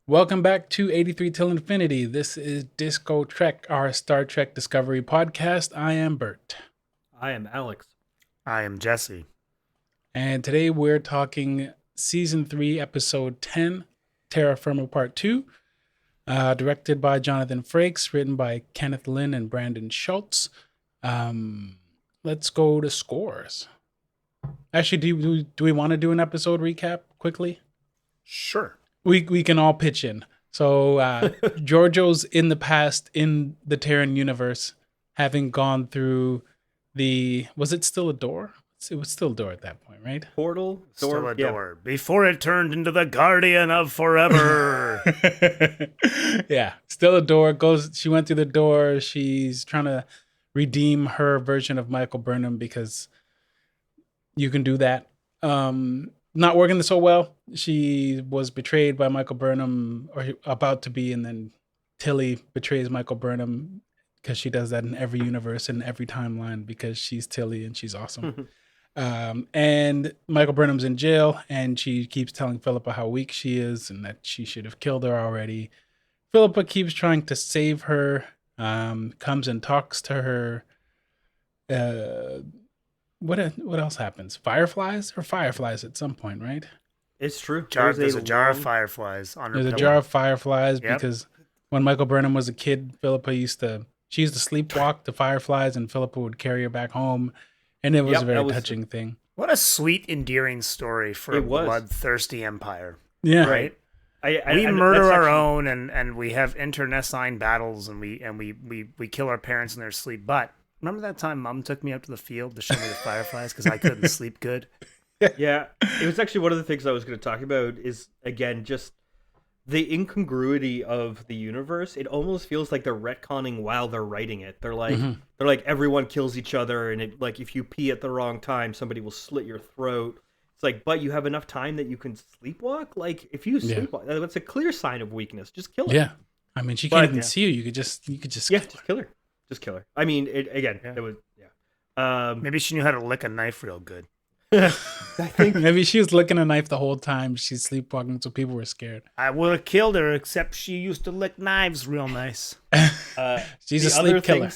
Welcome back to 83 Till Infinity. This is Disco Trek, our Star Trek Discovery podcast. I am Bert. I am Alex. I am Jesse. And today we're talking Season 3, Episode 10, Terra Firma Part 2, directed by Jonathan Frakes, written by Kenneth Lin and Brandon Schultz. Let's go to scores. Actually, do we want to do an episode recap quickly? Sure. We can all pitch in. So Georgiou's in the past in the Terran universe, having gone through was it still a door? It was still a door at that point, right? Portal? Door? Still a door. Before it turned into the Guardian of Forever. Yeah, still a door. She went through the door. She's trying to redeem her version of Michael Burnham because you can do that. Not working so well. She was betrayed by Michael Burnham, or about to be, and then Tilly betrays Michael Burnham because she does that in every universe and every timeline because she's Tilly and she's awesome. And Michael Burnham's in jail, and she keeps telling Philippa how weak she is and that she should have killed her already. Philippa keeps trying to save her, comes and talks to her. What else happens? Fireflies at some point, right? It's true. There's a jar of fireflies on her There's pillow. a jar of fireflies Yep. because when Michael Burnham was a kid, Philippa used to sleepwalk the fireflies, and Philippa would carry her back home, and it was a very touching thing. What a sweet, endearing story for a bloodthirsty empire. Yeah, right. We murder our own, and we have internecine battles, and we kill our parents in their sleep. But remember that time Mom took me out to the field to show me the fireflies because I couldn't sleep good? Yeah, it was actually one of the things I was going to talk about is, again, just the incongruity of the universe. It almost feels like they're retconning while they're writing it. They're like everyone kills each other, and it, like, if you pee at the wrong time, somebody will slit your throat. It's like, but you have enough time that you can sleepwalk? Like, if you sleepwalk, that's a clear sign of weakness. Just kill her. Yeah. I mean, she can't even see you. You could just just kill her. Just kill her. I mean, it was maybe she knew how to lick a knife real good. I think maybe she was licking a knife the whole time. She's sleepwalking, so people were scared. I would have killed her, except she used to lick knives real nice. She's a sleep killer.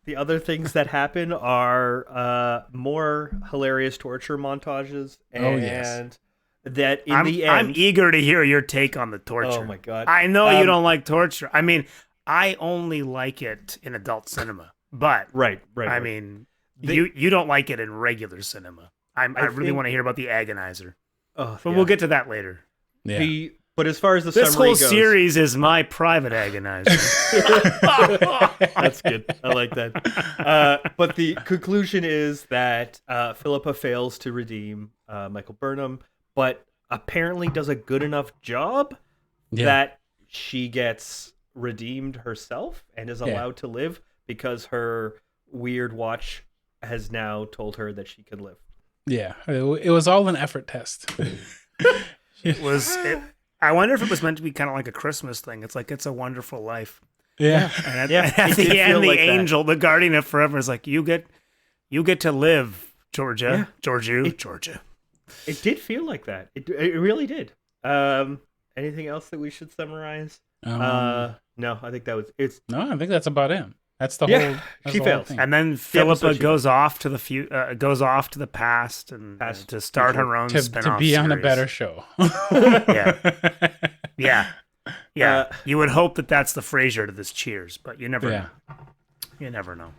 The other things that happen are more hilarious torture montages, and that in the end, I'm eager to hear your take on the torture. Oh my god! I know you don't like torture. I mean, I only like it in adult cinema, but right. I mean, you don't like it in regular cinema. I really want to hear about the agonizer. But we'll get to that later. Yeah. But as far as this summary whole goes, series is my private agonizer. That's good. I like that. But the conclusion is that Philippa fails to redeem Michael Burnham, but apparently does a good enough job that she gets redeemed herself and is allowed to live because her weird watch has now told her that she can live. Yeah, it was all an effort test. I wonder if it was meant to be kind of like a Christmas thing. It's like It's a Wonderful Life. Yeah. And at the end, the angel, the guardian of forever, is like, you get to live, Georgia, Georgia. It did feel like that. It really did. Anything else that we should summarize? No, I think that was it's. No, I think that's about it. That's the whole. She fails, and then Philippa goes off to the goes off to the past and to start her own spin-off to be series. on a better show. Yeah. You would hope that that's the Frasier to this Cheers, but you never know. You never know.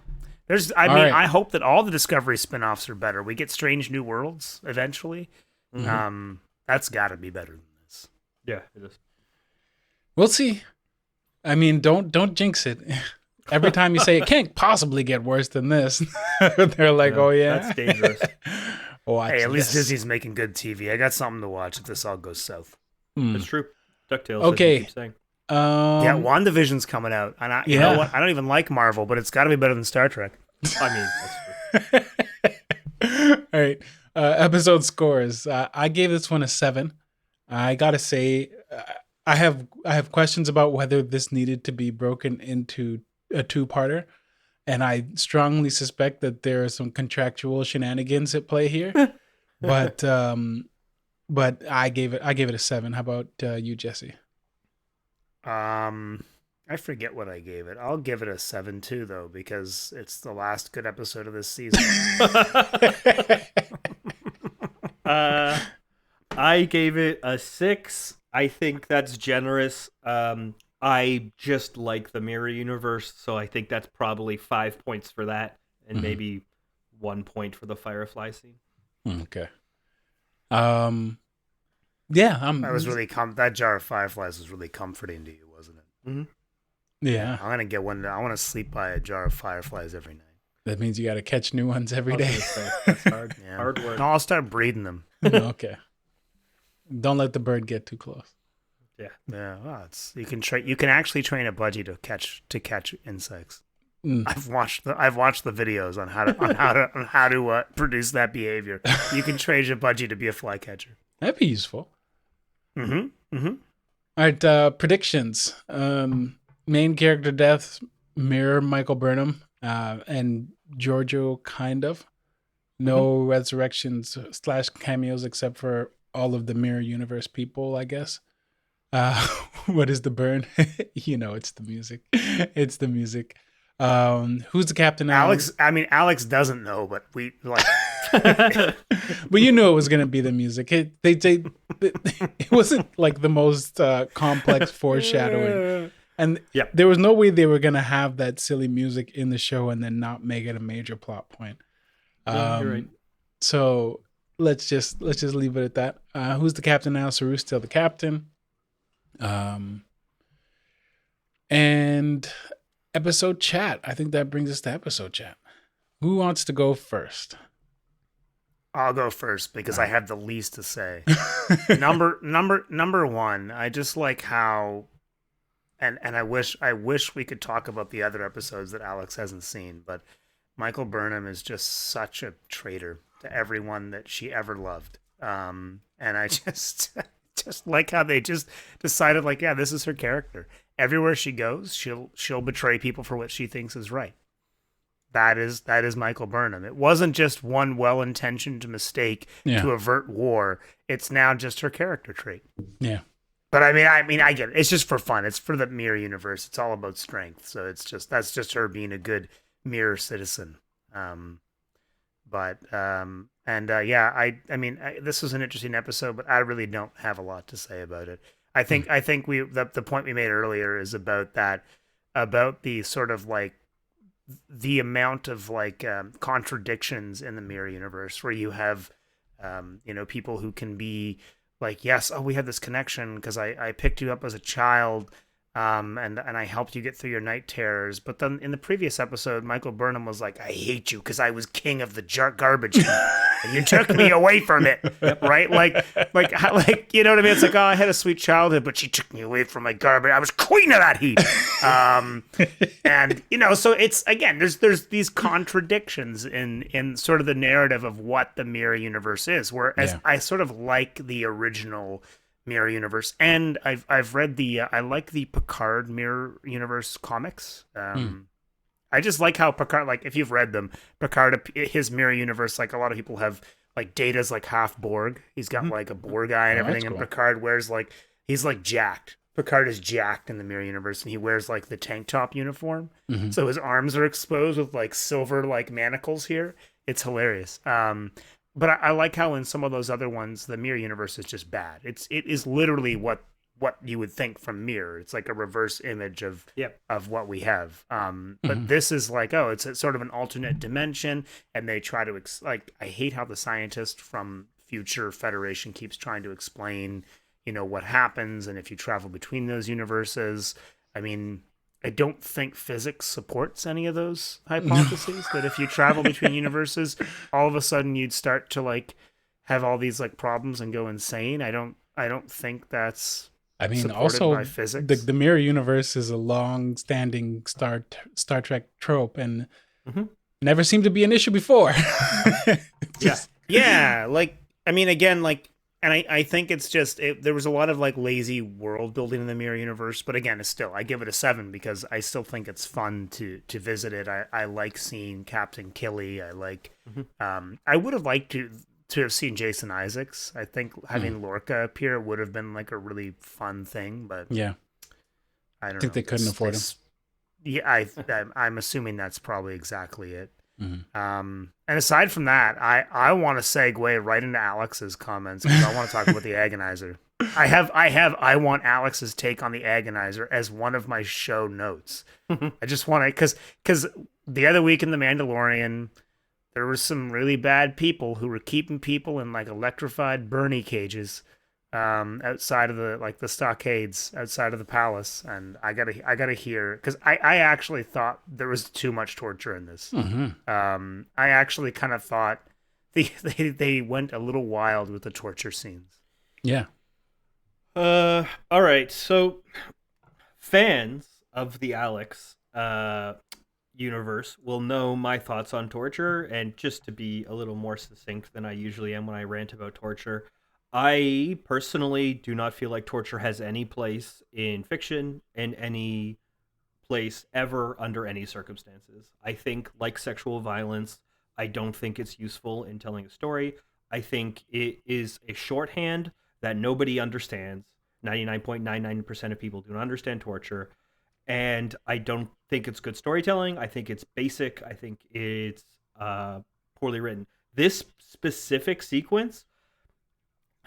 I hope that all the Discovery spin-offs are better. We get Strange New Worlds eventually. Mm-hmm. That's got to be better than this. Yeah, it is. We'll see. I mean, don't jinx it. Every time you say it can't possibly get worse than this, they're like, "Oh yeah, that's dangerous." Hey, at least Disney's making good TV. I got something to watch if this all goes south. That's true. DuckTales. Okay. Keep saying. WandaVision's coming out, and you know what? I don't even like Marvel, but it's got to be better than Star Trek. I mean, that's true. All right, episode scores. I gave this one a 7. I gotta say, I have questions about whether this needed to be broken into a 2-parter, and I strongly suspect that there are some contractual shenanigans at play here. but I gave it a 7. How about you, Jesse? I forget what I gave it. I'll give it a 7 too, though, because it's the last good episode of this season. I gave it a 6. I think that's generous. I just like the mirror universe, so I think that's probably 5 points for that, and maybe 1 point for the Firefly scene. Okay. Yeah, that was really that jar of fireflies was really comforting to you, wasn't it? Mm-hmm. Yeah. I'm gonna get one. I want to sleep by a jar of fireflies every night. That means you got to catch new ones every day. That's hard. Yeah. Hard work. No, I'll start breeding them. Okay. Don't let the bird get too close. Yeah. Yeah. Well, you can actually train a budgie to catch insects. I've watched the videos on how to produce that behavior. You can train a budgie to be a flycatcher. That'd be useful. Mm-hmm. Mm-hmm. All right, predictions. Main character deaths mirror Michael Burnham and Georgiou, kind of. No resurrections / cameos except for all of the mirror universe people, I guess. What is the burn? It's the music. It's the music. Who's the captain now? Alex doesn't know, but we like. But you knew it was gonna be the music. It wasn't like the most complex foreshadowing, and there was no way they were gonna have that silly music in the show and then not make it a major plot point. You're right. So let's just leave it at that. Who's the captain now? Saru's still the captain. And episode chat. I think that brings us to episode chat. Who wants to go first? I'll go first because I have the least to say. Number one, I just like how, and I wish we could talk about the other episodes that Alex hasn't seen, but Michael Burnham is just such a traitor to everyone that she ever loved. And I just like how they just decided, like, yeah, this is her character. Everywhere she goes, she'll betray people for what she thinks is right. That is Michael Burnham. It wasn't just one well-intentioned mistake to avert war. It's now just her character trait. Yeah. But I mean, I get it. It's just for fun. It's for the mirror universe. It's all about strength. So that's just her being a good mirror citizen. This was an interesting episode, but I really don't have a lot to say about it. I think the point we made earlier is about the sort of like the amount of like contradictions in the mirror universe, where you have people who can be like, yes, we had this connection because I picked you up as a child, and I helped you get through your night terrors. But then in the previous episode, Michael Burnham was like, I hate you because I was king of the garbage heap, and you took me away from it, right? Like, you know what I mean? It's like, oh, I had a sweet childhood, but she took me away from my garbage. I was queen of that heap. And so it's, again, there's these contradictions in sort of the narrative of what the mirror universe is. Whereas I sort of like the original mirror universe, and I've read I like the Picard mirror universe comics. I just like how Picard, like, if you've read them, Picard, his mirror universe, like a lot of people have, like, Data's like half Borg. He's got like a Borg eye and everything, and Picard wears he's like jacked. Picard is jacked in the mirror universe, and he wears like the tank top uniform, so his arms are exposed with like silver like manacles here. It's hilarious. But I like how in some of those other ones, the mirror universe is just bad. It is literally what you would think from Mirror. It's like a reverse image of what we have. But this is like, it's a sort of an alternate dimension, and they try to I hate how the scientist from Future Federation keeps trying to explain, what happens, and if you travel between those universes. I mean, I don't think physics supports any of those hypotheses, that if you travel between universes, all of a sudden you'd start to like have all these like problems and go insane. I don't think that's also by physics. The mirror universe is a long-standing Star Trek trope, and never seemed to be an issue before. And I think it's just, there was a lot of like lazy world building in the mirror universe, but again, I give it a 7 because I still think it's fun to visit it. I like seeing Captain Killy. I like, I would have liked to have seen Jason Isaacs. I think having Lorca appear would have been like a really fun thing, but I don't think know. they couldn't afford him. Yeah, I'm assuming that's probably exactly it. Mm-hmm. And aside from that, I want to segue right into Alex's comments because I want to talk about the Agonizer. I want Alex's take on the Agonizer as one of my show notes. I just want to, because the other week in The Mandalorian, there were some really bad people who were keeping people in like electrified Bernie cages, outside of the stockades outside of the palace, and I gotta hear, because I actually thought there was too much torture in this. Mm-hmm. I actually kind of thought they went a little wild with the torture scenes. Yeah. All right. So, fans of the Alex universe will know my thoughts on torture, and just to be a little more succinct than I usually am when I rant about torture, I personally do not feel like torture has any place in fiction, in any place ever, under any circumstances. I think, like sexual violence, I don't think it's useful in telling a story. I think it is a shorthand that nobody understands. 99.99% of people do not understand torture. And I don't think it's good storytelling. I think it's basic. I think it's poorly written. This specific sequence,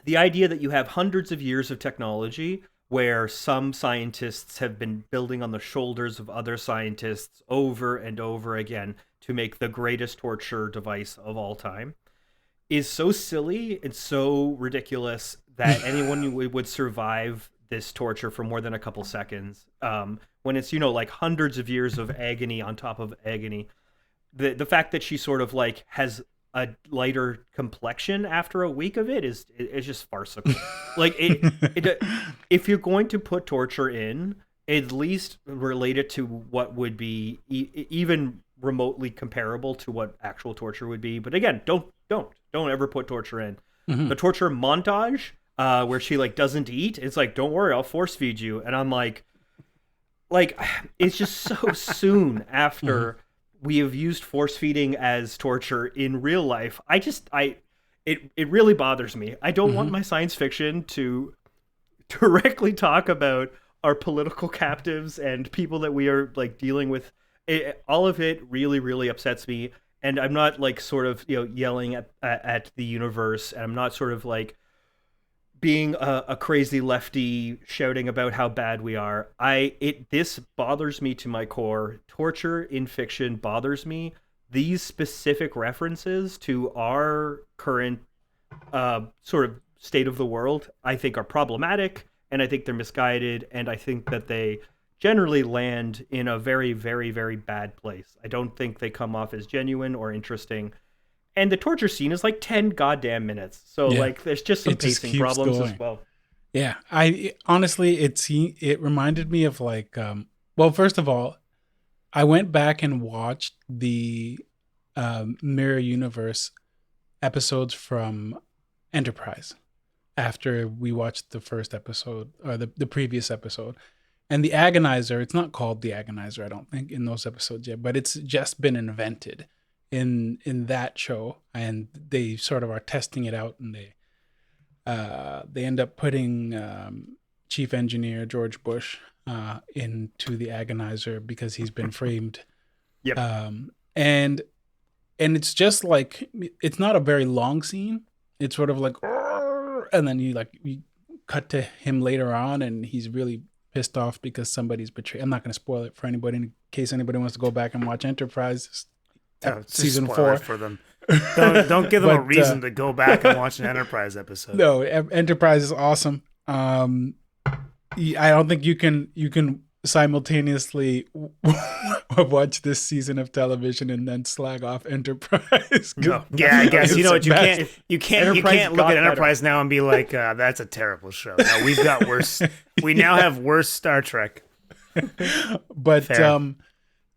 the idea that you have hundreds of years of technology where some scientists have been building on the shoulders of other scientists over and over again to make the greatest torture device of all time, is so silly and so ridiculous that anyone would survive this torture for more than a couple seconds. When it's, like hundreds of years of agony on top of agony. The fact that she sort of like has a lighter complexion after a week of it is just farcical. Like if you're going to put torture in, at least relate it to what would be even remotely comparable to what actual torture would be. But again, don't ever put torture in. Mm-hmm. The torture montage, where she like doesn't eat, it's like, don't worry, I'll force feed you. And I'm like it's just so soon after we have used force feeding as torture in real life. It really bothers me. I don't want my science fiction to directly talk about our political captives and people that we are like dealing with. All of it really, really upsets me. And I'm not like sort of, yelling at the universe. And I'm not sort of like being a crazy lefty shouting about how bad we are. This bothers me to my core. Torture in fiction bothers me. These specific references to our current sort of state of the world, I think, are problematic, and I think they're misguided, and I think that they generally land in a very, very, very bad place. I don't think they come off as genuine or interesting. And the torture scene is like 10 goddamn minutes. So like there's just some pacing problems as well. Yeah. Honestly, it reminded me of like, well, first of all, I went back and watched the Mirror Universe episodes from Enterprise after we watched the first episode, or the previous episode. And the Agonizer, it's not called the Agonizer, I don't think, in those episodes yet, but it's just been invented in that show, and they sort of are testing it out, and they end up putting Chief Engineer George Bush into the Agonizer because he's been framed. Yep. And it's just like, it's not a very long scene. It's sort of like, and then you cut to him later on, and he's really pissed off because somebody's betrayed. I'm not going to spoil it for anybody in case anybody wants to go back and watch Enterprise. Season 4 for them. Don't give them a reason to go back and watch an Enterprise episode. No, Enterprise is awesome. I don't think you can simultaneously watch this season of television and then slag off Enterprise. No. Yeah, I guess you can't look at Enterprise now and be like, that's a terrible show. No, we've got worse. We now have worse Star Trek. But fair.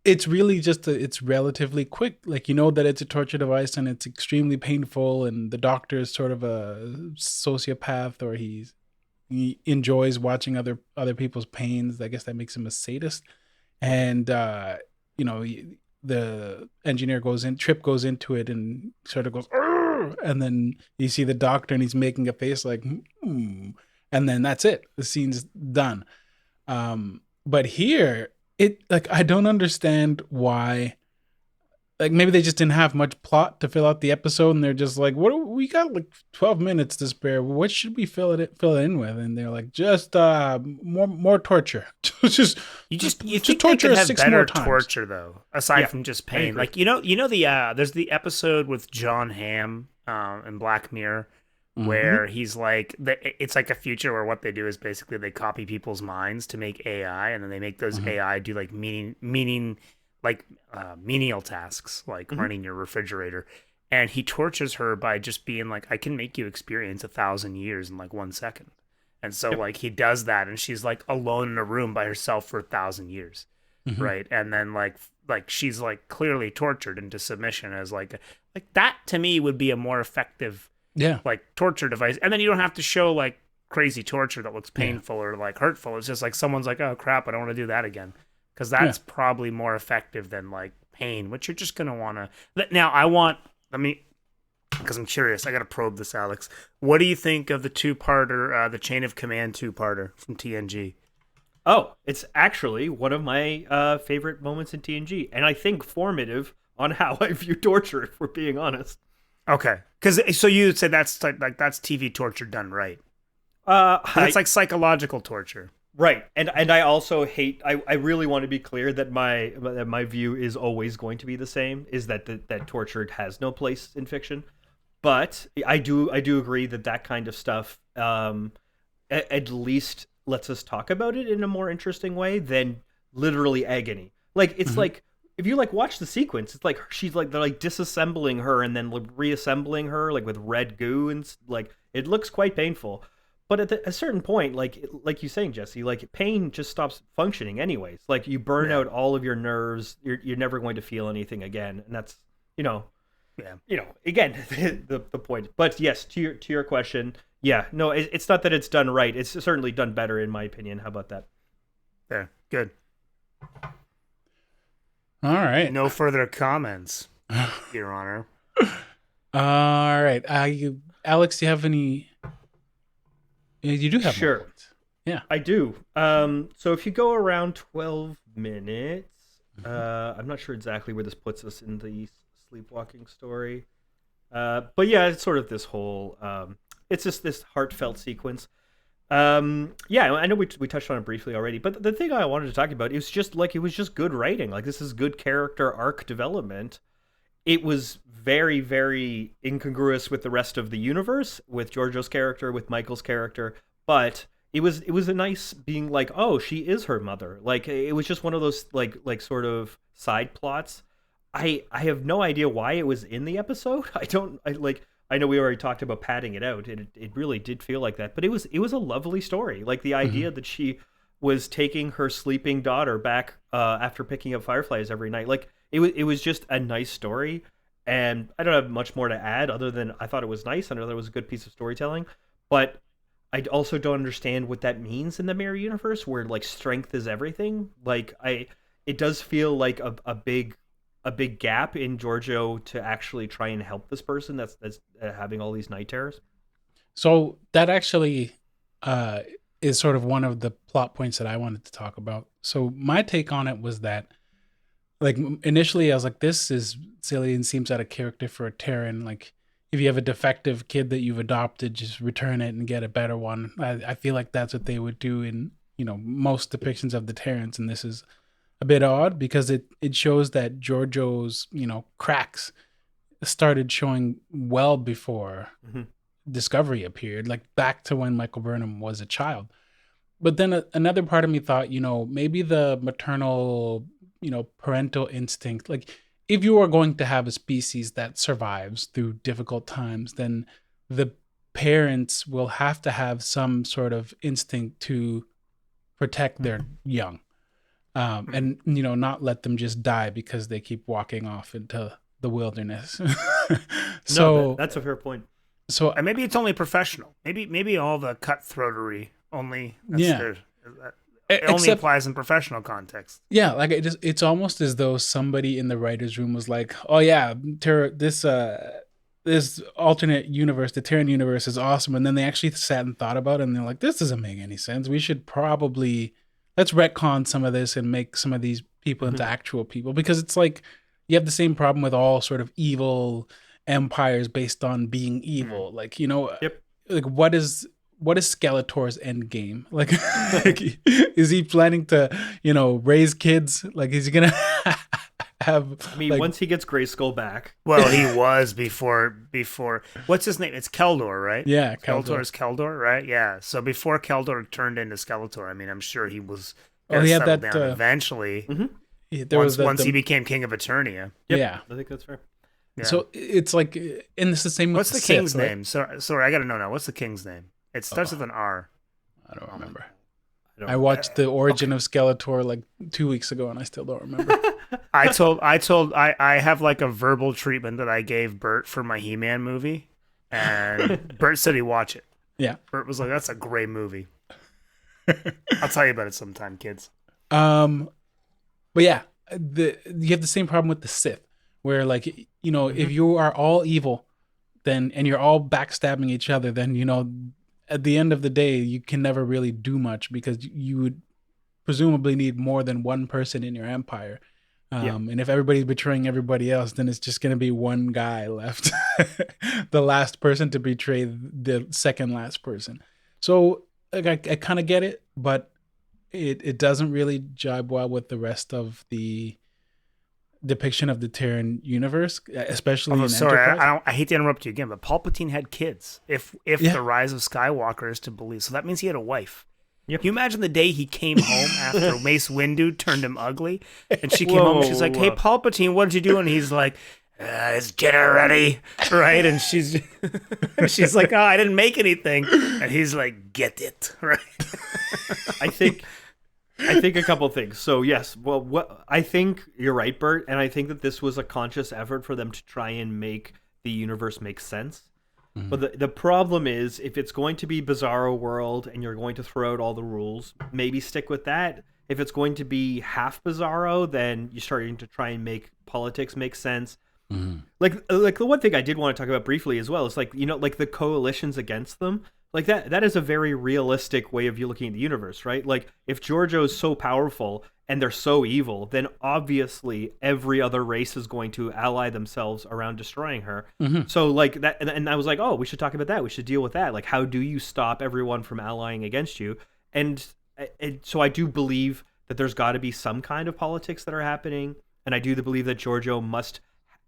It's really just it's relatively quick. Like, that it's a torture device and it's extremely painful, and the doctor is sort of a sociopath, or he enjoys watching other people's pains. I guess that makes him a sadist. And the engineer Trip goes into it and sort of goes, "Arr!" And then you see the doctor and he's making a face like, and then that's it. The scene's done. But here, it like I don't understand why. Like maybe they just didn't have much plot to fill out the episode, and they're just like, "What we got? Like 12 minutes to spare. What should we fill it in with?" And they're like, "Just more torture. You think torture they could us have 6 better more times." torture though, aside from just pain. Like the there's the episode with John Hamm in Black Mirror where he's like it's like a future where what they do is basically they copy people's minds to make AI, and then they make those AI do like menial tasks like running your refrigerator, and he tortures her by just being like, I can make you experience 1,000 years in like 1 second. And so like he does that, and she's like alone in a room by herself for 1,000 years, right? And then like she's like clearly tortured into submission as like that to me would be a more effective like torture device. And then you don't have to show like crazy torture that looks painful or like hurtful. It's just like someone's like, oh crap, I don't want to do that again. Because that's probably more effective than like pain, which you're just gonna want to. Now because I'm curious, I gotta probe this, Alex. What do you think of the two-parter, the Chain of Command two-parter from TNG? Oh, it's actually one of my favorite moments in TNG, and I think formative on how I view torture. If we're being honest. Okay, so you would say that's like that's TV torture done right? It's like psychological torture. Right, and I also hate. I really want to be clear that my view is always going to be the same. Is that torture has no place in fiction, but I do agree that kind of stuff at least lets us talk about it in a more interesting way than literally agony. Like it's like if you like watch the sequence, it's like she's like they're like disassembling her and then reassembling her like with red goo, and like it looks quite painful. But at a certain point, like you're saying, Jesse, like pain just stops functioning anyways. Like you burn out all of your nerves, you're never going to feel anything again, and that's again the point. But yes, to your question, no, it's not that it's done right. It's certainly done better in my opinion. How about that? There, good. All right. No further comments, Your Honor. All right. Alex, do you have any? You do have sure. More points. Yeah, I do. So if you go around 12 minutes, I'm not sure exactly where this puts us in the sleepwalking story, but yeah, it's sort of this whole. It's just this heartfelt sequence. I know we touched on it briefly already, but the thing I wanted to talk about is just like it was just good writing. Like this is good character arc development. It was very, very incongruous with the rest of the universe, with Georgiou's character, with Michael's character, but it was a nice being like, oh, she is her mother. Like it was just one of those like sort of side plots. I have no idea why it was in the episode. I know we already talked about padding it out, and it really did feel like that. But it was a lovely story. Like the idea that she was taking her sleeping daughter back after picking up fireflies every night. Like it was just a nice story, and I don't have much more to add other than I thought it was nice. I know that was a good piece of storytelling, but I also don't understand what that means in the mirror universe where like strength is everything. Like it does feel like a big gap in Georgiou to actually try and help this person that's having all these night terrors. So that actually is sort of one of the plot points that I wanted to talk about. So my take on it was that, like, initially I was like, this is silly and seems out of character for a Terran. Like, if you have a defective kid that you've adopted, just return it and get a better one. I feel like that's what they would do in, most depictions of the Terrans. And this is a bit odd because it shows that Georgiou's, cracks started showing well before Discovery appeared, like back to when Michael Burnham was a child. But then another part of me thought, maybe the maternal, parental instinct, like if you are going to have a species that survives through difficult times, then the parents will have to have some sort of instinct to protect their young. And not let them just die because they keep walking off into the wilderness. So that's a fair point. So maybe it's only professional. Maybe all the cutthroatery only. It only applies in professional context. Yeah, like it's almost as though somebody in the writer's room was like, "Oh yeah, this alternate universe, the Terran universe, is awesome," and then they actually sat and thought about it, and they're like, "This doesn't make any sense. We should probably let's retcon some of this and make some of these people into actual people, because it's like you have the same problem with all sort of evil empires based on being evil. Like, you know, like what is Skeletor's end game? Like, is he planning to, you know, raise kids? Like, is he gonna have? I mean, like, once he gets Grayskull back. Well, he was before. What's his name? It's Keldor, right? Yeah, Keldor is Keldor, right? Yeah. So before Keldor turned into Skeletor, I mean, I'm sure he was. Oh, he had that down eventually. Once he became King of Eternia. Yep, yeah, I think that's fair. Yeah. So it's like, and it's the same. What's with the king's Sith, right? name? Sorry, I gotta know now. What's the king's name? It starts with an R. I don't remember. I watched the origin of Skeletor like 2 weeks ago, and I still don't remember. I have like a verbal treatment that I gave Bert for my He-Man movie, and Bert said he'd watch it. Yeah, Bert was like, "That's a great movie." I'll tell you about it sometime, kids. But yeah, you have the same problem with the Sith, where, like, you know, if you are all evil, then, and you're all backstabbing each other, then, you know, at the end of the day, you can never really do much, because you would presumably need more than one person in your empire. And if everybody's betraying everybody else, then it's just going to be one guy left, the last person to betray the second last person. So, like, I kind of get it, but it doesn't really jibe well with the rest of the depiction of the Terran universe, especially in Enterprise. I hate to interrupt you again, but Palpatine had kids. If the Rise of Skywalker is to believe, so that means he had a wife. Yep. Can you imagine the day he came home after Mace Windu turned him ugly, and she came home and she's like, "Hey, Palpatine, what did you do?" And he's like, "Is dinner ready?" Right? And she's like, "Oh, I didn't make anything," and he's like, "Get it?" Right? I think a couple things. So yes, well, I think you're right, Bert, and I think that this was a conscious effort for them to try and make the universe make sense. Mm-hmm. But the problem is, if it's going to be Bizarro World and you're going to throw out all the rules, maybe stick with that. If it's going to be half Bizarro, then you're starting to try and make politics make sense. Mm-hmm. Like the one thing I did want to talk about briefly as well is, like, you know, like the coalitions against them. Like that is a very realistic way of you looking at the universe, right? Like, if Georgiou is so powerful and they're so evil, then obviously every other race is going to ally themselves around destroying her. Mm-hmm. So like that, and I was like, oh, we should talk about that. We should deal with that. Like, how do you stop everyone from allying against you? And so I do believe that there's got to be some kind of politics that are happening, and I do believe that Georgiou must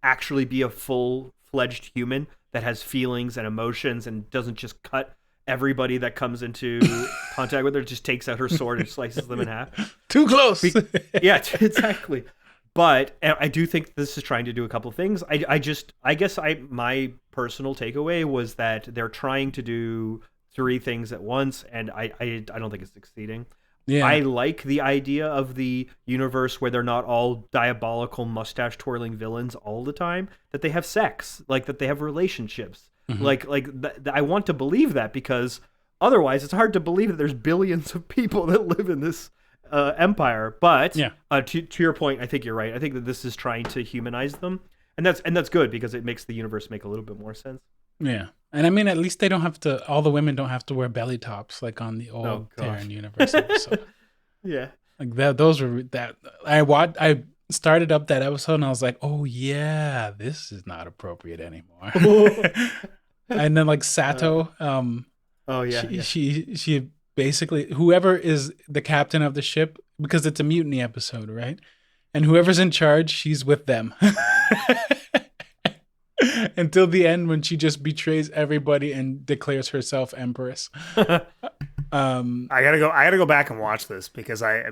actually be a full-fledged human that has feelings and emotions and doesn't just cut everybody that comes into contact with her, just takes out her sword and slices them in half. Too close. Yeah, exactly. But I do think this is trying to do a couple of things. I guess my personal takeaway was that they're trying to do three things at once, and I don't think it's succeeding. Yeah. I like the idea of the universe where they're not all diabolical mustache twirling villains all the time, that they have sex, like that they have relationships. Mm-hmm. I want to believe that, because otherwise it's hard to believe that there's billions of people that live in this empire. But to your point, I think you're right. I think that this is trying to humanize them, and that's good, because it makes the universe make a little bit more sense. Yeah, and I mean, at least they don't have to. All the women don't have to wear belly tops like on the old Terran universe episode. Yeah, like that. Those were that. I started up that episode and I was like, oh yeah, this is not appropriate anymore. And then like Sato, she basically, whoever is the captain of the ship, because it's a mutiny episode, right? And whoever's in charge, she's with them. Until the end, when she just betrays everybody and declares herself empress. I gotta go back and watch this, because I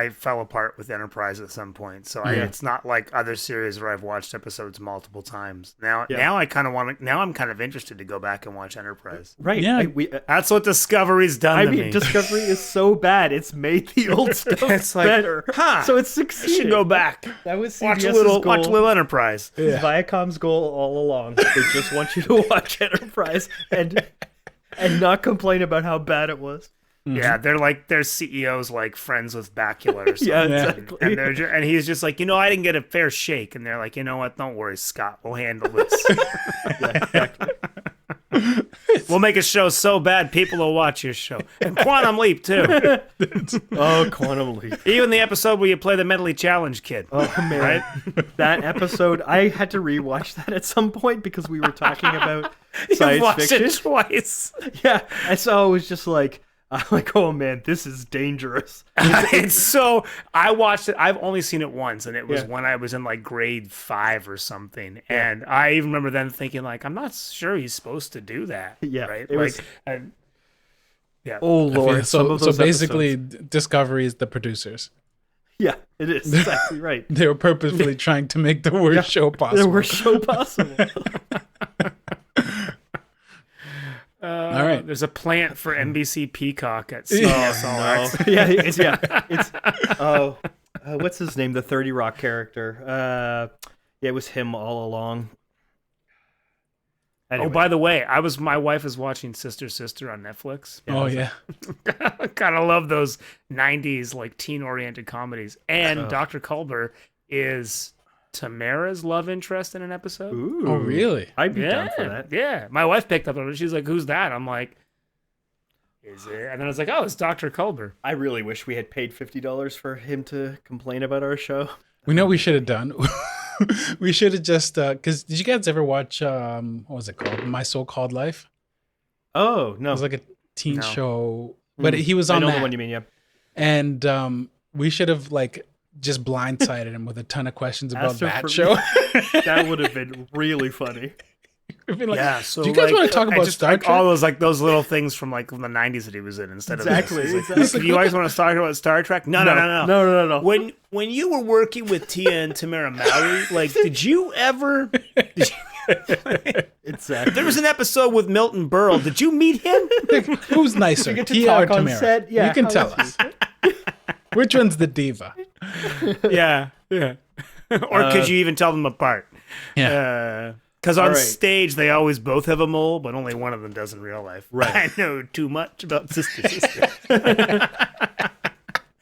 fell apart with Enterprise at some point. So it's not like other series where I've watched episodes multiple times. Now I'm kind of interested to go back and watch Enterprise. Right. Yeah. That's what Discovery's done to me. Discovery is so bad. It's made the old stuff better. So it's succeeding. I should go back. That was watch a little Enterprise. Yeah. Viacom's goal all along. They just want you to watch Enterprise and not complain about how bad it was. Yeah, they're like, their CEO's like friends with Bakula or something. Yeah, exactly. And he's just like, I didn't get a fair shake. And they're like, you know what? Don't worry, Scott. We'll handle this. Yeah, exactly. We'll make a show so bad people will watch your show. And Quantum Leap, too. Oh, Quantum Leap. Even the episode where you play the mentally challenged kid. Oh, man. Right? That episode, I had to rewatch that at some point because we were talking about science fiction. It twice. Yeah. And so I was just like, I'm like, oh man, this is dangerous. It's so. I watched it. I've only seen it once, and it was when I was in like grade 5 or something. Yeah. And I even remember then thinking, like, I'm not sure he's supposed to do that. Yeah, right. It was. Yeah. Oh Lord. So basically, Discovery is the producers. Yeah, it is exactly right. They were purposefully trying to make the worst show possible. The worst show possible. All right. There's a plant for NBC Peacock at CBS All Access. It's what's his name? The 30 Rock character. It was him all along. Anyway. Oh, by the way, my wife is watching Sister Sister on Netflix. Yeah. Kind of love those 90s like teen-oriented comedies. And Dr. Culber is Tamara's love interest in an episode. Ooh. Oh, really? I'd be down for that. Yeah. My wife picked up on it. She's like, who's that? I'm like, is it? And then I was like, oh, it's Dr. Culber. I really wish we had paid $50 for him to complain about our show. We know we should have done. We should have just, because did you guys ever watch, what was it called? My So-Called Life? Oh, no. It was like a teen show, but he was on I know that. the one you mean, yeah. And we should have like just blindsided him with a ton of questions about that show. That would have been really funny. Like, so do you guys want to talk about Star Trek? All those those little things from the 90s that he was in instead of exactly. Do you guys want to talk about Star Trek? No. When you were working with Tia and Tamara Mowry, did you ever? Exactly. There was an episode with Milton Berle. Did you meet him? Who's nicer, Tia or Tamara? Set? Yeah, you can tell us. Which one's the diva? Yeah. Or could you even tell them apart? Yeah. Because on stage, they always both have a mole, but only one of them does in real life. Right. I know too much about Sister.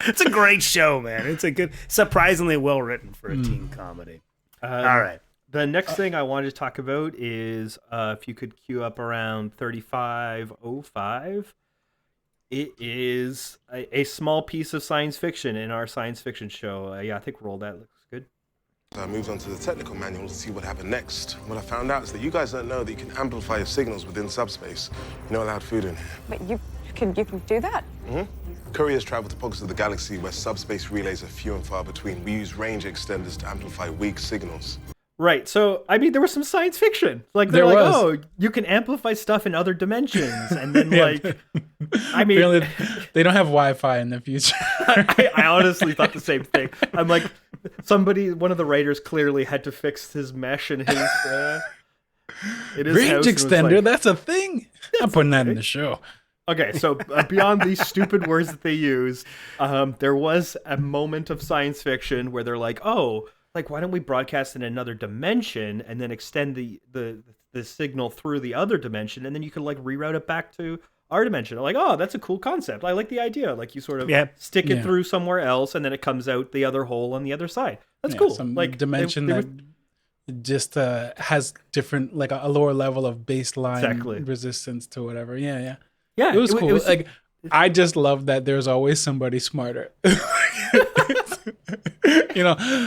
It's a great show, man. It's a good, surprisingly well written for a teen comedy. All right. The next thing I wanted to talk about is if you could queue up around 3505. It is a small piece of science fiction in our science fiction show. I think roll that. Looks good. I moved on to the technical manual to see what happened next. What I found out is that you guys don't know that you can amplify your signals within subspace. You're not allowed food in here. But you can do that? Mm-hmm. Couriers travel to pockets of the galaxy where subspace relays are few and far between. We use range extenders to amplify weak signals. Right, so, I mean, there was some science fiction. Oh, you can amplify stuff in other dimensions. And then, I mean... Apparently, they don't have Wi-Fi in the future. I honestly thought the same thing. I'm like, one of the writers clearly had to fix his mesh in his range extender, that's a thing. I'm putting that in the show. Okay, so beyond these stupid words that they use, there was a moment of science fiction where they're like, oh... why don't we broadcast in another dimension and then extend the signal through the other dimension, and then you can reroute it back to our dimension. Like, oh, that's a cool concept. I like the idea. You sort of stick it through somewhere else, and then it comes out the other hole on the other side. That's cool. Some dimension that just has different, a lower level of baseline resistance to whatever. Yeah. It was cool. I just love that there's always somebody smarter.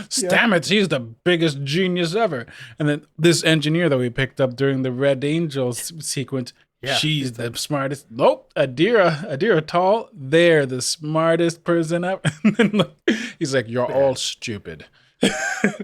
Stamets, he's the biggest genius ever. And then this engineer that we picked up during the Red Angel sequence, she's the smartest. Nope, Adira Tall, they're the smartest person ever. And then he's like, you're all stupid.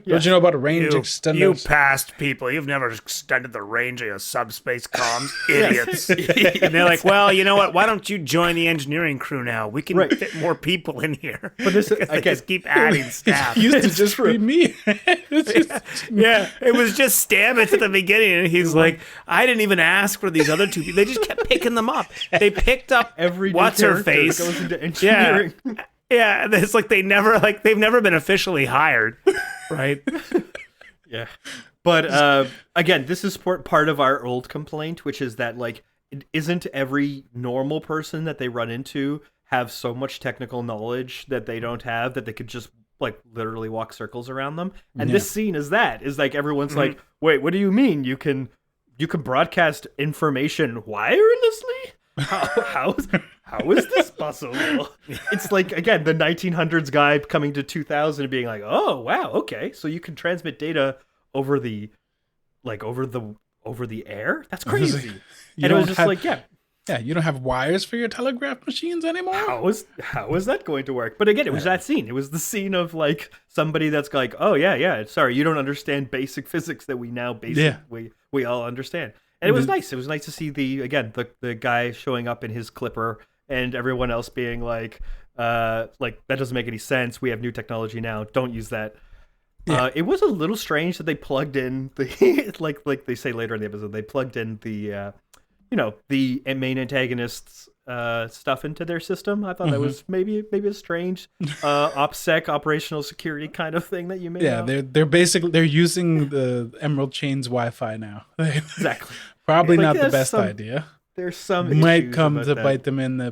Don't you know about range extenders? You past people, you've never extended the range of your subspace comms, idiots. And they're like, well, you know what? Why don't you join the engineering crew now? We can fit more people in here. But this, they just keep adding staff. It used to just be me. It was just Stamets at the beginning, and he's like, I didn't even ask for these other two people. They just kept picking them up. They picked up every what's her face. Goes into engineering. Yeah, it's they've never been officially hired, right? Yeah. But again, this is part of our old complaint, which is that isn't every normal person that they run into have so much technical knowledge that they don't have that they could just literally walk circles around them. And this scene is everyone's like, wait, what do you mean you can you can broadcast information wirelessly. How is this possible? It's like, again, the 1900s guy coming to 2000 and being like, oh wow, okay, so you can transmit data over the air. That's crazy. And it was just like, yeah, you don't have wires for your telegraph machines anymore? How is that going to work? But again, it was that scene. It was the scene of like somebody that's like, oh yeah, sorry, you don't understand basic physics that we now we all understand. And it was nice. It was nice to see the guy showing up in his clipper and everyone else being like that doesn't make any sense. We have new technology now. Don't use that. Yeah. It was a little strange that they plugged in the like they say later in the episode, they plugged in the the main antagonist's stuff into their system. I thought that was maybe a strange OPSEC, operational security kind of thing that you made. Yeah, they're using the Emerald Chain's Wi-Fi now. Exactly. Probably not the best idea. There's some might come to bite them in the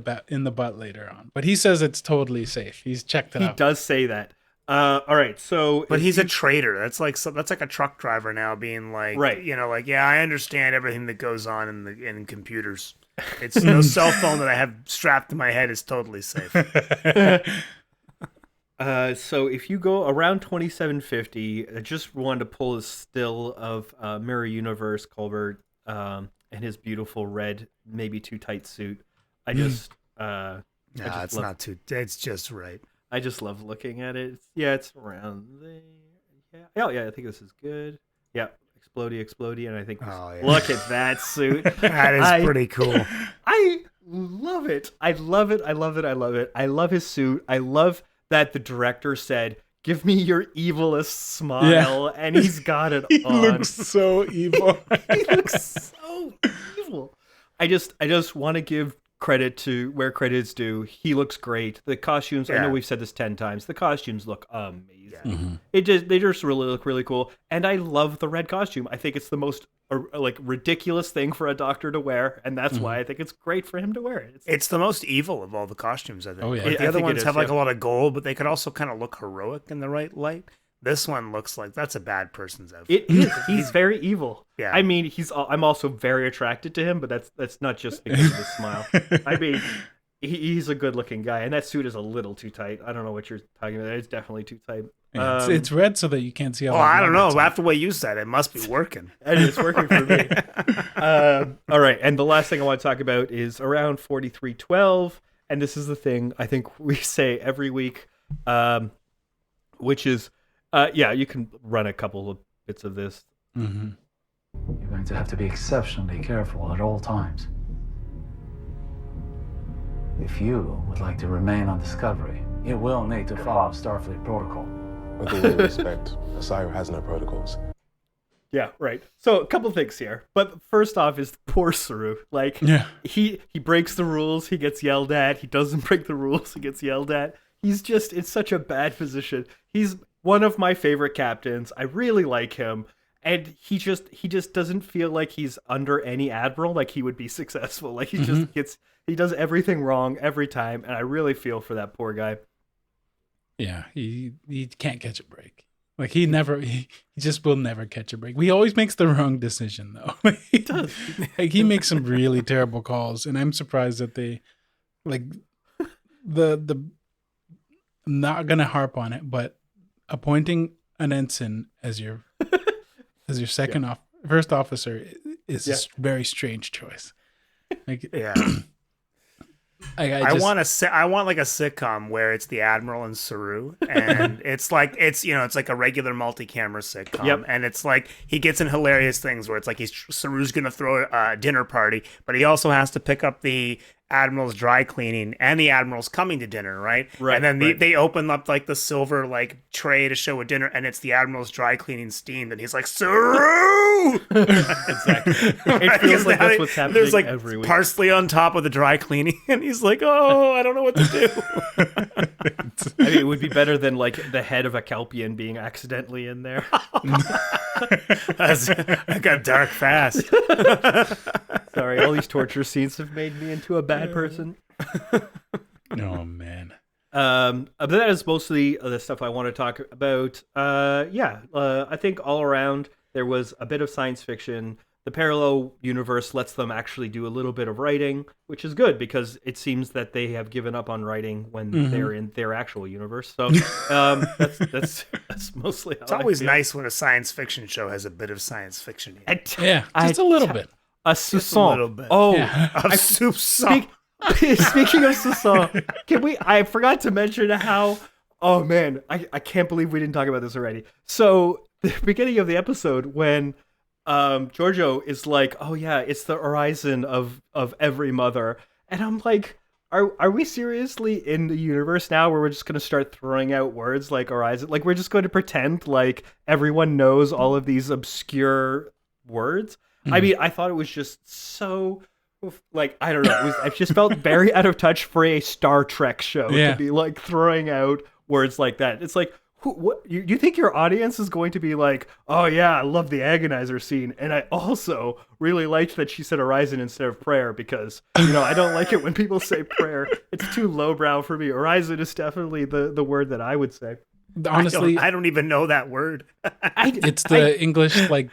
butt later on. But he says it's totally safe. He's checked it out. He does say that. All right, so but he's a traitor. That's like a truck driver now being like, right? Yeah, I understand everything that goes on in computers. It's no cell phone that I have strapped to my head is totally safe. So if you go around 2750, I just wanted to pull a still of Mirror Universe Colbert and his beautiful red, maybe too tight suit. I just it's not too. It's just right. I just love looking at it. It's around there. Yeah, I think this is good. Yeah, explodey, and I think look at that suit. That is pretty cool. I love it. I love his suit. I love that the director said, "Give me your evilest smile," and he's got it he on. He looks so evil. He looks so evil. I just want to give credit to where credit is due. He looks great. The costumes, I know we've said this 10 times, the costumes look amazing. Mm-hmm. They just really look really cool, and I love the red costume. I think it's the most ridiculous thing for a doctor to wear, and that's why I think it's great for him to wear it. It's the most evil of all the costumes, I think. Oh yeah. The other ones have a lot of gold, but they could also kind of look heroic in the right light. This one looks like that's a bad person's outfit. It is. He's very evil. Yeah. I mean, I'm also very attracted to him, but that's not just because of his smile. I mean, he's a good-looking guy, and that suit is a little too tight. I don't know what you're talking about. It's definitely too tight. Yeah, it's red so that you can't see all. I don't know. After the way you said it, must be working. And it's working for me. All right, and the last thing I want to talk about is around 4312, and this is the thing I think we say every week, which is. You can run a couple of bits of this. Mm-hmm. You're going to have to be exceptionally careful at all times. If you would like to remain on Discovery, you will need to follow Starfleet protocol. With all due respect, Asira has no protocols. Yeah, right. So a couple things here. But first off is poor Saru. He breaks the rules, he gets yelled at. He doesn't break the rules, he gets yelled at. He's just in such a bad position. He's one of my favorite captains. I really like him. And he just doesn't feel like he's under any admiral, like he would be successful. Like he does everything wrong every time, and I really feel for that poor guy. Yeah, he can't catch a break. Like he just will never catch a break. He always makes the wrong decision though. He does. Like he makes some really terrible calls, and I'm surprised that they I'm not gonna harp on it, but appointing an ensign as your second first officer is a very strange choice. I want like a sitcom where it's the Admiral and Saru, and it's like a regular multi-camera sitcom, and it's like he gets in hilarious things where it's like Saru's gonna throw a dinner party, but he also has to pick up the Admiral's dry cleaning and the Admiral's coming to dinner, right? And then they open up like the silver tray to show a dinner, and it's the Admiral's dry cleaning steamed, and he's like, Saru! Exactly. It feels like that's what's happening there's every week. parsley on top of the dry cleaning, and he's like, oh, I don't know what to do. I mean, it would be better than the head of a Kelpian being accidentally in there. That got dark fast. Sorry, all these torture scenes have made me into a bad person. Oh man. But that is mostly the stuff I want to talk about. I think all around there was a bit of science fiction. the parallel universe lets them actually do a little bit of writing, which is good because it seems that they have given up on writing when they're in their actual universe. So that's mostly how It's always nice when a science fiction show has a bit of science fiction in it. Just a little bit. A soupçon. little bit. Oh, A soupçon. Speaking of soupçon, I forgot to mention how. Oh man, I can't believe we didn't talk about this already. So the beginning of the episode when Georgiou is like, "Oh yeah, it's the horizon of every mother," and I'm like, "Are we seriously in the universe now where we're just gonna start throwing out words like horizon? Like we're just going to pretend like everyone knows all of these obscure words?" I mean, I thought it was just so. Like, I don't know. I just felt very out of touch for a Star Trek show to be like throwing out words like that. It's like, what you think your audience is going to be like, oh yeah, I love the agonizer scene. And I also really liked that she said horizon instead of prayer because, I don't like it when people say prayer. It's too lowbrow for me. Horizon is definitely the word that I would say. Honestly, I don't even know that word. It's the English like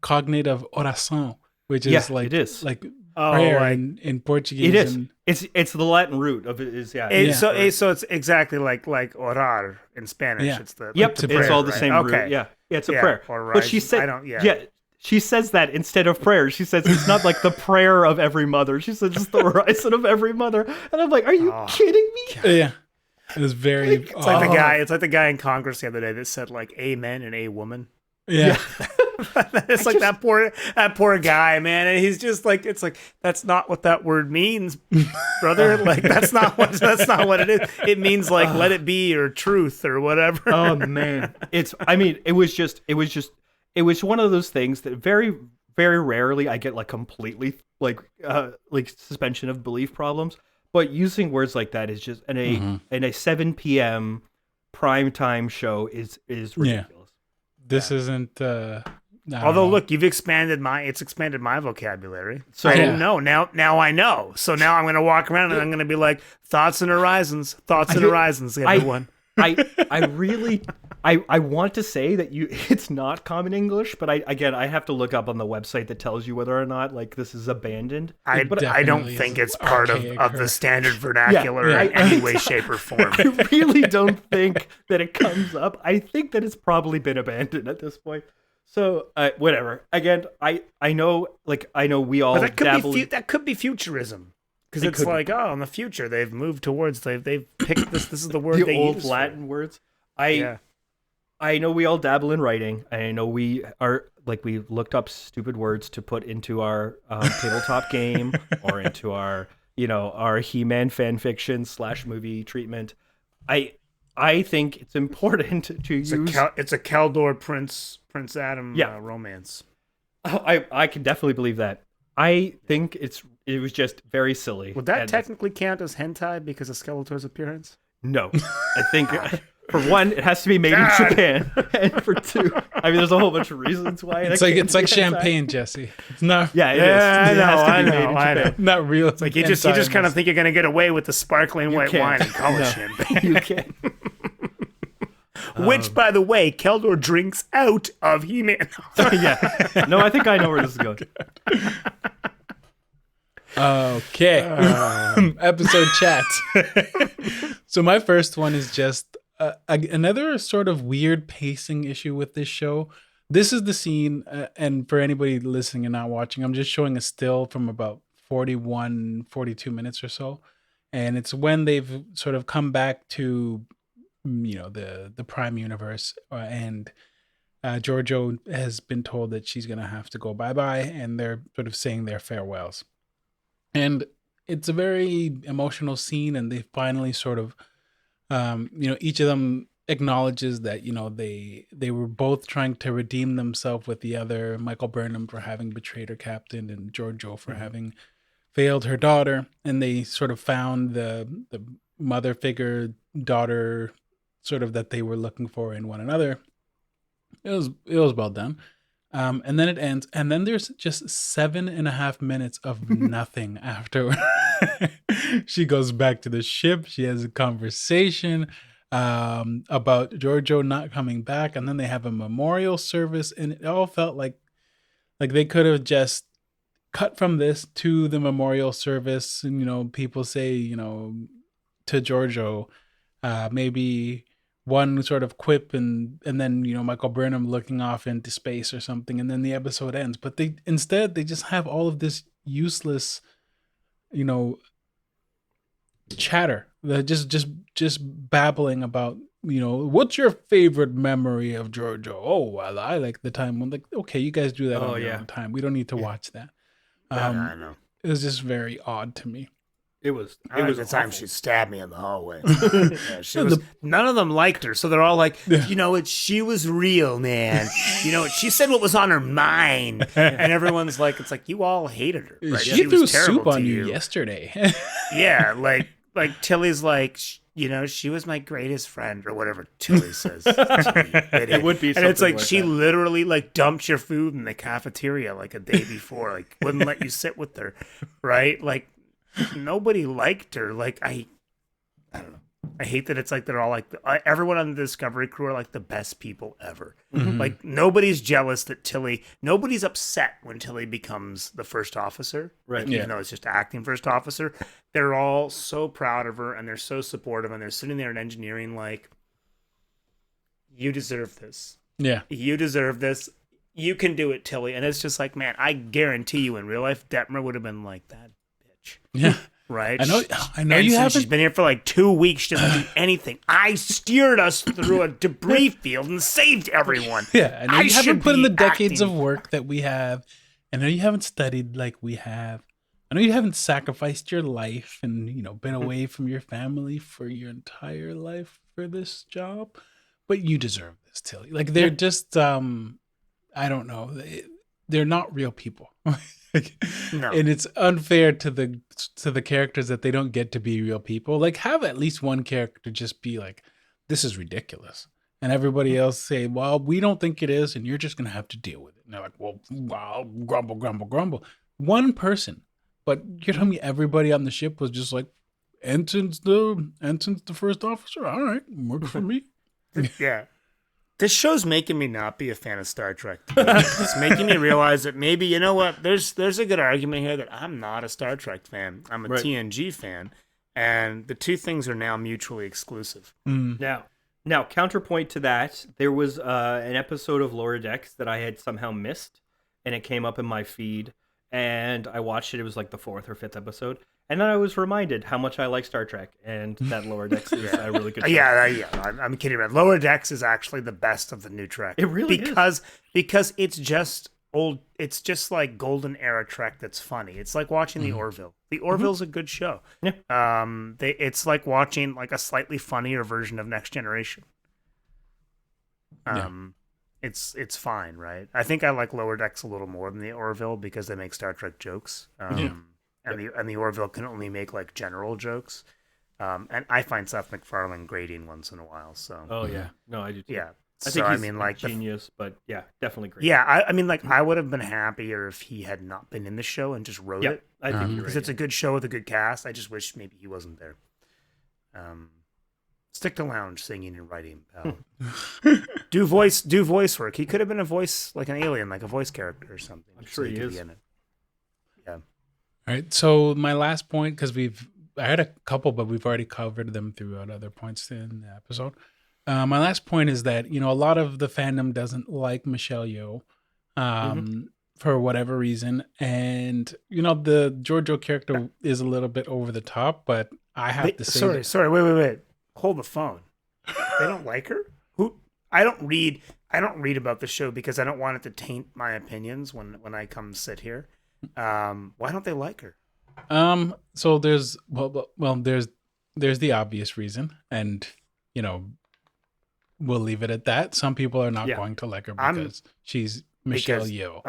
cognate of oração, which is it is. like prayer in Portuguese. It is. And, it's the Latin root of it. Is So it's exactly like orar in Spanish. Yeah. It's the Yep. prayer, It's all the right? same Okay. root. Yeah. It's a prayer. Or But she rise. said, I don't. she says that instead of prayer. She says it's not like the prayer of every mother. She says it's the horizon of every mother. And I'm like, are you kidding me? yeah, it was very. It's like the guy. It's like the guy in Congress the other day that said like "amen" and "a woman." Yeah. It's like that poor guy, man, and he's just like, it's like that's not what that word means, brother. Like that's not what it is. It means like let it be or truth or whatever. Oh man, it was one of those things that very very rarely I get like completely like suspension of belief problems. But using words like that is just in a 7 p.m. primetime show is ridiculous. This isn't. Although, look, it's expanded my vocabulary. So I didn't know. Now I know. So now I'm going to walk around and I'm going to be like, thoughts and horizons, everyone. I really want to say that it's not common English, but I have to look up on the website that tells you whether or not like this is abandoned. I don't think it's part of the standard vernacular in any way, shape, or form. I really don't think that it comes up. I think that it's probably been abandoned at this point. So whatever. Again, I know we all dabble. That could be futurism. Because it's like, in the future they've moved towards they've picked this. This is the word the they old use Latin words. I know we all dabble in writing. I know we are like we looked up stupid words to put into our tabletop game or into our our He-Man fan fiction / movie treatment. I think it's important to use. It's a Keldor Prince Adam romance. I can definitely believe that. I think it was just very silly. Would that technically count as hentai because of Skeletor's appearance? No. I think, for one, it has to be made in Japan. And for two, I mean, there's a whole bunch of reasons why. It's like champagne, Jesse. It's not. Yeah, it is. It has to be made in Japan. Not real. It's like you just kind of think you're going to get away with the sparkling white wine and call it champagne. You can't. Which, by the way, Keldor drinks out of He-Man. Yeah. No, I think I know where this is going. Okay. Episode chat. So my first one is just another sort of weird pacing issue with this show. This is the scene, and for anybody listening and not watching, I'm just showing a still from about 41, 42 minutes or so. And it's when they've sort of come back to the Prime universe, and Georgiou has been told that she's gonna have to go bye-bye, and they're sort of saying their farewells. And it's a very emotional scene, and they finally sort of each of them acknowledges that they were both trying to redeem themselves with the other, Michael Burnham for having betrayed her captain and Georgiou for having failed her daughter, and they sort of found the mother figure daughter sort of that they were looking for in one another. It was well done. And then it ends, and then there's just 7.5 minutes of nothing after. She goes back to the ship. She has a conversation about Georgiou not coming back, and then they have a memorial service, and it all felt like Like they could have just cut from this to the memorial service, and people say to Georgiou, maybe one sort of quip, and then Michael Burnham looking off into space or something, and then the episode ends. But they just have all of this useless chatter, that just babbling about what's your favorite memory of Georgiou. Oh, well, I like the time when, like, okay, you guys do that on your own time, we don't need to watch that. I know. It was just very odd to me. It was the time she stabbed me in the hallway. Yeah, none of them liked her, so they're all like, she was real, man. She said what was on her mind, and everyone's like, it's like you all hated her. Right? She threw soup on you yesterday. Yeah, like Tilly's like, she was my greatest friend, or whatever Tilly says. It would be, and it's like she literally like dumped your food in the cafeteria like a day before, like wouldn't let you sit with her, right? Like nobody liked her. Like I don't know. I hate that it's like they're all like everyone on the Discovery crew are like the best people ever. Mm-hmm. Like nobody's jealous that nobody's upset when Tilly becomes the first officer, right? Even though it's just acting first officer. They're all so proud of her and they're so supportive, and they're sitting there in engineering like, you deserve this. Yeah. You deserve this. You can do it, Tilly. And it's just like, man, I guarantee you in real life, Detmer would have been like that bitch. Yeah. Right? I know you haven't. She's been here for like 2 weeks. She doesn't do anything. I steered us through a debris field and saved everyone. Yeah, I know you haven't put in the decades of work that we have. I know you haven't studied like we have. I know you haven't sacrificed your life and, been away from your family for your entire life for this job. But you deserve this, Tilly. Like, they're just, I don't know. They're not real people. No. And it's unfair to the characters that they don't get to be real people. Like, have at least one character just be like, this is ridiculous, and everybody else say, well, we don't think it is, and you're just gonna have to deal with it. And they're like, well, grumble. One person, but you're telling me everybody on the ship was just like, Ensign's the first officer. All right, works for me. Yeah. This show's making me not be a fan of Star Trek. It's making me realize that maybe, you know what, there's a good argument here that I'm not a Star Trek fan. I'm a TNG fan, and the two things are now mutually exclusive. Now, counterpoint to that, there was an episode of Lower Decks that I had somehow missed, and it came up in my feed, and I watched it. It was like the 4th or 5th episode. And then I was reminded how much I like Star Trek, and that Lower Decks is a really good show. Yeah. I'm kidding around. Lower Decks is actually the best of the new Trek. It really is. Because it's just old. It's just like golden era Trek that's funny. It's like watching the Orville. The Orville's a good show. Yeah. It's like watching like a slightly funnier version of Next Generation. It's fine, right? I think I like Lower Decks a little more than the Orville because they make Star Trek jokes. And the Orville can only make like general jokes, and I find Seth MacFarlane grating once in a while. So I do too. Yeah, I think he's like genius, but definitely great. Yeah, I mean, like I would have been happier if he had not been in the show and just wrote it. I think because it's a good show with a good cast. I just wish maybe he wasn't there. Stick to lounge singing and writing, pal. do voice work. He could have been a voice like an alien, like a voice character or something. I'm sure he is. In it. Yeah. All right, so my last point, because I had a couple, but we've already covered them throughout other points in the episode. My last point is that, a lot of the fandom doesn't like Michelle Yeoh for whatever reason. And, the Georgiou character is a little bit over the top, but I have to say... Sorry, wait. Hold the phone. They don't like her? Who? I don't read about the show because I don't want it to taint my opinions when I come sit here. Why don't they like her? So there's there's the obvious reason, and we'll leave it at that. Some people are not going to like her because she's Michelle Yeoh.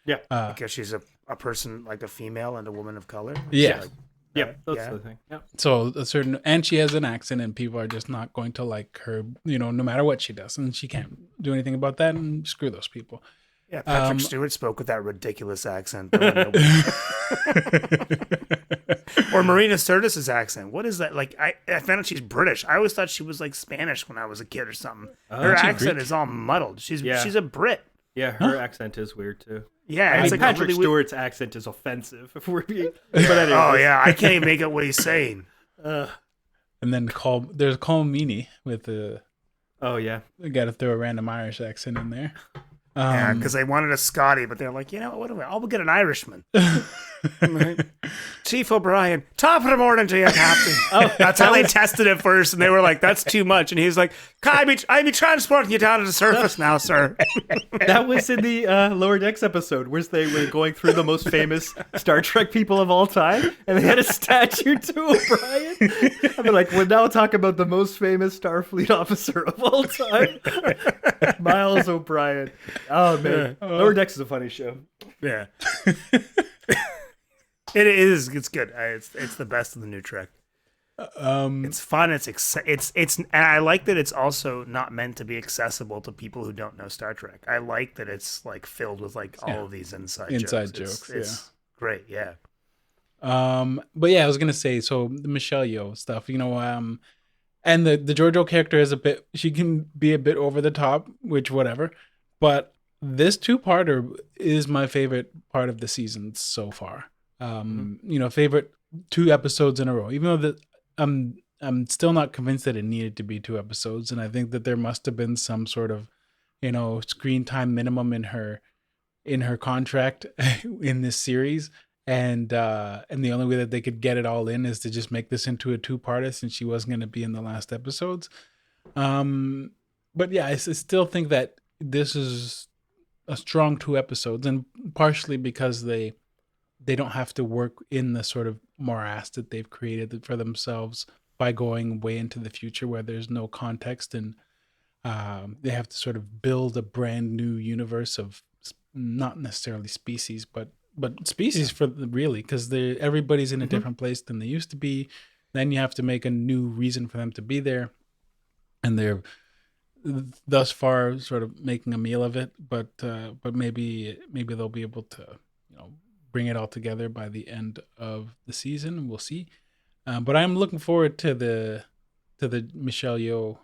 Because she's a person, like a female and a woman of color. Yeah. That's the thing. Yeah. So and she has an accent, and people are just not going to like her, no matter what she does, and she can't do anything about that. And screw those people. Yeah, Patrick Stewart spoke with that ridiculous accent. Or Marina Sirtis's accent. What is that? Like, I found out she's British. I always thought she was like Spanish when I was a kid or something. Her accent is all muddled. She's a Brit. Yeah, her accent is weird too. Yeah, I it's mean, like Patrick really Stewart's accent is offensive. If we're being, but anyway, oh yeah, I can't even make out what he's saying. And then there's Colm Meaney with the. Oh yeah, we got to throw a random Irish accent in there. Yeah, because they wanted a Scotty, but they're like, you know what? I'll get an Irishman. Chief O'Brien, top of the morning to you, Captain. That's how they tested it first, and they were like, "That's too much." And he's like, "I be transporting you down to the surface now, sir." that was in the Lower Decks episode, where they were going through the most famous Star Trek people of all time, and they had a statue to O'Brien. And they're like, "We're now talking about the most famous Starfleet officer of all time, Miles O'Brien." Oh man, Lower Decks is a funny show. Yeah. It is. It's good. It's the best of the new Trek. It's fun. It's and I like that it's also not meant to be accessible to people who don't know Star Trek. I like that it's like filled with like all of these inside jokes. It's great. Yeah. But yeah, I was gonna say, so the Michelle Yeoh stuff, and the Georgiou character is she can be a bit over the top, which whatever, but this two-parter is my favorite part of the season so far. Favorite 2 episodes in a row, even though I'm still not convinced that it needed to be 2 episodes. And I think that there must have been some sort of, screen time minimum in her contract in this series. And the only way that they could get it all in is to just make this into a 2-parter, since she wasn't going to be in the last episodes. But yeah, I still think that this is a strong 2 episodes, and partially because they don't have to work in the sort of morass that they've created for themselves by going way into the future where there's no context, and they have to sort of build a brand new universe of not necessarily species, but species for really, because everybody's in a different place than they used to be. Then you have to make a new reason for them to be there, and they're thus far sort of making a meal of it, but maybe they'll be able to bring it all together by the end of the season. We'll see. But I'm looking forward to the Michelle Yeoh,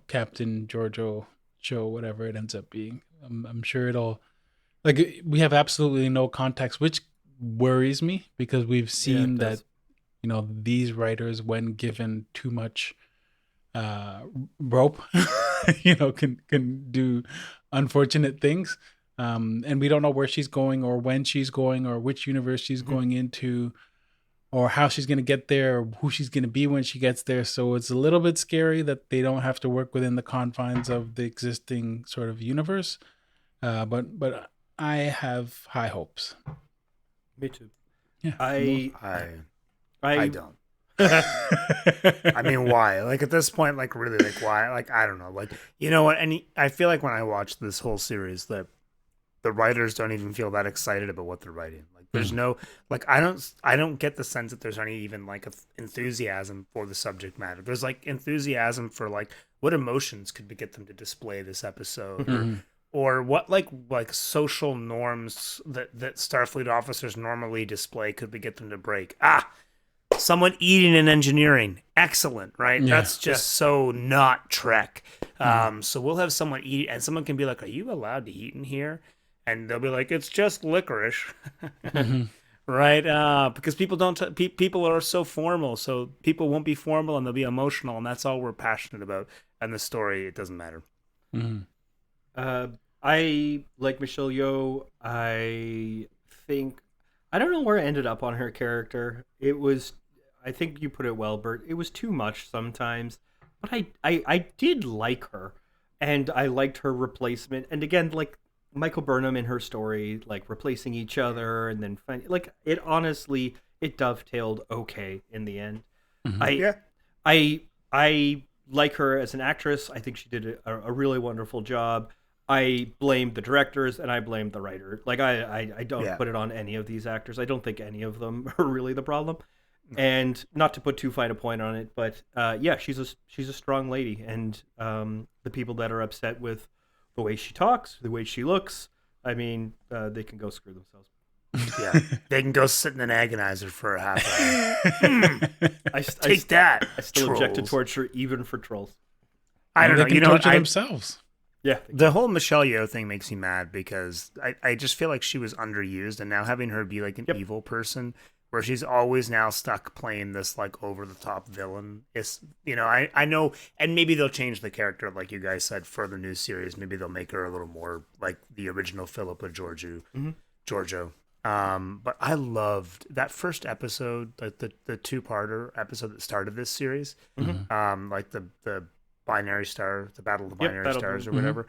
Captain Georgiou show, whatever it ends up being. I'm sure it'll, we have absolutely no context, which worries me, because we've seen that these writers, when given too much rope, can do unfortunate things. And we don't know where she's going, or when she's going, or which universe she's going into, or how she's going to get there, or who she's going to be when she gets there. So it's a little bit scary that they don't have to work within the confines of the existing sort of universe. But I have high hopes. Me too. Yeah. I don't. I mean, why? At this point, really, why? I don't know. You know what? And I feel like when I watch this whole series, that the writers don't even feel that excited about what they're writing. There's no, I don't get the sense that there's any even enthusiasm for the subject matter. There's enthusiasm for what emotions could we get them to display this episode, or what social norms that Starfleet officers normally display could we get them to break. Someone eating in engineering. Excellent, right? Yeah. That's just so not Trek. So we'll have someone eat, and someone can be like, "Are you allowed to eat in here?" And they'll be like, "It's just licorice." Right? Because people don't. People are so formal, so people won't be formal, and they'll be emotional, and that's all we're passionate about. And the story, it doesn't matter. I like Michelle Yeoh. I don't know where I ended up on her character. I think you put it well, Bert. It was too much sometimes, but I did like her, and I liked her replacement. And again, Michael Burnham in her story, replacing each other, and then it dovetailed okay in the end. I like her as an actress. I think she did a really wonderful job. I blame the directors and I blame the writer. I don't put it on any of these actors. I don't think any of them are really the problem. And not to put too fine a point on it, but she's a strong lady, and the people that are upset with the way she talks, the way she looks, I mean, they can go screw themselves. Yeah, they can go sit in an agonizer for a half hour. I still object to torture, even for trolls. I don't know. They can torture themselves. Yeah. The whole Michelle Yeoh thing makes me mad because I just feel like she was underused, and now having her be like an evil person where she's always now stuck playing this like over the top villain is, I know, and maybe they'll change the character like you guys said for the new series. Maybe they'll make her a little more like the original Philippa Georgiou. But I loved that first episode, like the two-parter episode that started this series. Like the binary star, the battle of the binary stars or whatever.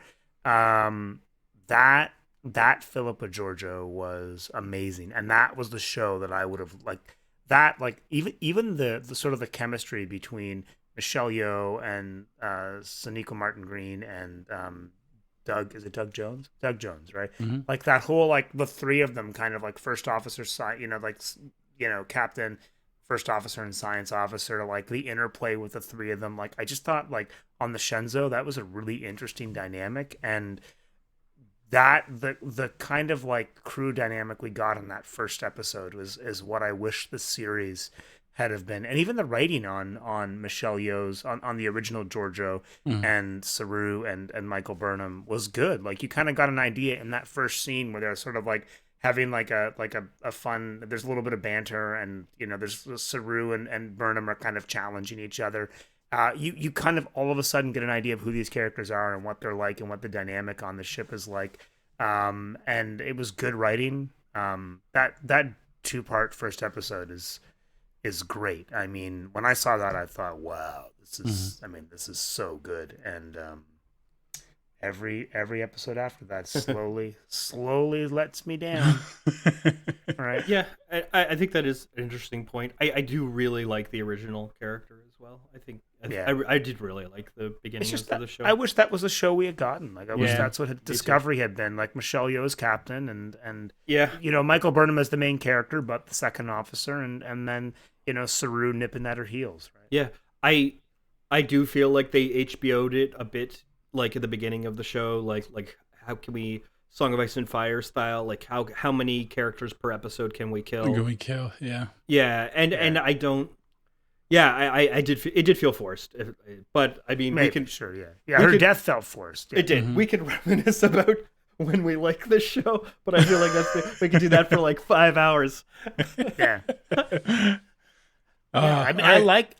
That Philippa Georgiou was amazing, and that was the show that I would have even the sort of the chemistry between Michelle Yeoh and Sonequa Martin Green and Doug Jones, right? Like that whole like the three of them kind of like first officer side, captain, first officer and science officer, like the interplay with the three of them. Like I just thought like on the Shenzhou that was a really interesting dynamic, and that the kind of like crew dynamic we got in that first episode is what I wish the series had have been. And even the writing on Michelle Yeoh's on the original Georgiou and Saru and Michael Burnham was good. Like you kind of got an idea in that first scene where they're sort of like having like a fun, there's a little bit of banter, and there's Saru and Burnham are kind of challenging each other. You kind of all of a sudden get an idea of who these characters are and what they're like and what the dynamic on the ship is like. And it was good writing. That two-part first episode is great. I mean, when I saw that, I thought, wow, this is so good. And every episode after that slowly lets me down. All right. Yeah, I think that is an interesting point. I do really like the original character as well. I think I did really like the beginning of the show. I wish that was a show we had gotten. Like I wish that's what Discovery had been. Like Michelle Yeoh as captain and Michael Burnham as the main character, but the second officer, and then Saru nipping at her heels. Right. Yeah, I do feel like they HBO'd it a bit, like at the beginning of the show. Like how can we Song of Ice and Fire style? Like how many characters per episode can we kill? Yeah, and I don't. Yeah, I did. It did feel forced, but I mean, maybe, her death felt forced. Yeah. It did. We can reminisce about when we like this show, but I feel like we could do that for like 5 hours. Yeah. I mean,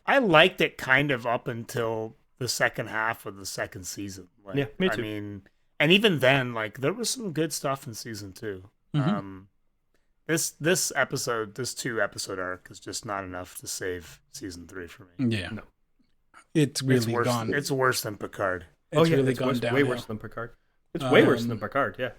I liked it kind of up until the second half of the second season. Like, yeah, me too. I mean, and even then, like there was some good stuff in season 2. This episode, this 2-episode arc is just not enough to save season 3 for me. Yeah, no, it's really gone. It's worse than Picard. It's really gone worse, down. Way worse than Picard. It's way worse than Picard. Yeah.